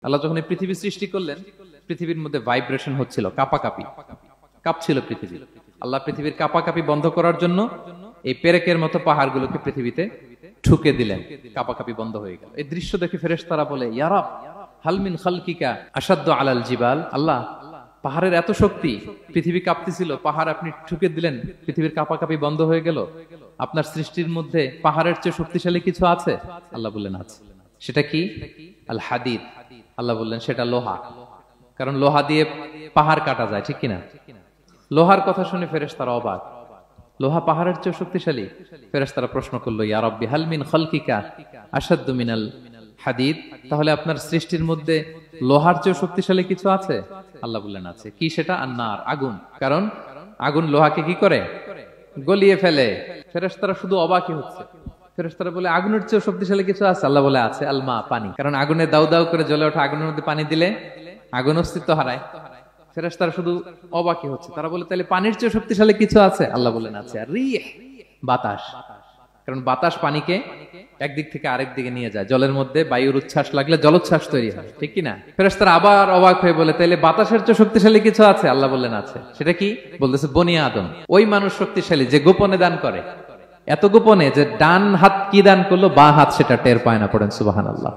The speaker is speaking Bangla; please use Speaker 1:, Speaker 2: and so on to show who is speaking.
Speaker 1: আল্লাহ যখন এই পৃথিবী সৃষ্টি করলেন, পৃথিবীর মধ্যে ভাইব্রেশন হচ্ছিল, কাঁপাকাঁপি, কাঁপছিল পৃথিবী। আল্লাহ পৃথিবীর কাঁপাকাঁপি বন্ধ করার জন্য এই পেরেকের মতো পাহাড়গুলোকে পৃথিবীতে ঠুকে দিলেন, কাঁপাকাঁপি বন্ধ হয়ে গেল। এই দৃশ্য দেখে ফেরেশতারা বলে, ইয়া রাব হাল মিন খালকিকা আশাদ্দু আলাল জিবাল। আল্লাহ, পাহাড়ের এত শক্তি, পৃথিবী কাঁপতেছিল, পাহাড় আপনি ঠুকে দিলেন, পৃথিবীর কাঁপাকাঁপি বন্ধ হয়ে গেল। আপনার সৃষ্টির মধ্যে পাহাড়ের চেয়ে শক্তিশালী কিছু আছে? আল্লাহ বললেন আছে। সেটা কি? আল হাদিদ। আল্লাহ বললেন সেটা লোহা, কারণ লোহা দিয়ে পাহাড় কাটা যায়, ঠিক কিনা? লোহার কথা শুনে ফেরেশতারা অবাক, লোহা পাহাড়ের চেয়ে শক্তিশালী? ফেরেশতারা প্রশ্ন করলো, ইয়া রাব্বি হাল মিন খালকিকা আশাদ্দু মিনাল হাদিদ। তাহলে আপনার সৃষ্টির মধ্যে লোহার চেয়ে শক্তিশালী কিছু আছে? আল্লাহ বললেন আছে। কি সেটা? আন্নার, আগুন। কারণ আগুন লোহাকে কি করে? গলিয়ে ফেলে। ফেরেশতারা শুধু অবাকই হচ্ছে। ফেরেশতারা বলে, আগুনের চেয়ে শক্তিশালী কিছু আছে? আল্লাহ বলে আছে, আলমা, পানি। কারণ আগুনে দাউ দাউ করে জ্বলে ওঠা আগুনের মধ্যে পানি দিলে আগুন অস্তিত্ব হারায়। ফেরেশতারা শুধু অবাকই হচ্ছে। তারা বলে, তাহলে পানির চেয়ে শক্তিশালী কিছু আছে? আল্লাহ বলেন আছে। আর রিহ, বাতাস। কারণ বাতাস পানিকে একদিক থেকে আরেক দিকে নিয়ে যায়। জলের মধ্যে বায়ুর উচ্ছ্বাস লাগলে জলোচ্ছ্বাস তৈরি হয়, ঠিক কিনা? ফেরেশতারা আবার অবাক হয়ে বলে, তাহলে বাতাসের চেয়ে শক্তিশালী কিছু আছে? আল্লাহ বললেন আছে। সেটা কি? বলতেছে বনি আদম। ওই মানুষ শক্তিশালী যে গোপনে দান করে, এত গোপনে যে ডান হাত কি দান করলো, বাঁ হাত সেটা টের পায় না। পড়েন সুবহানাল্লাহ।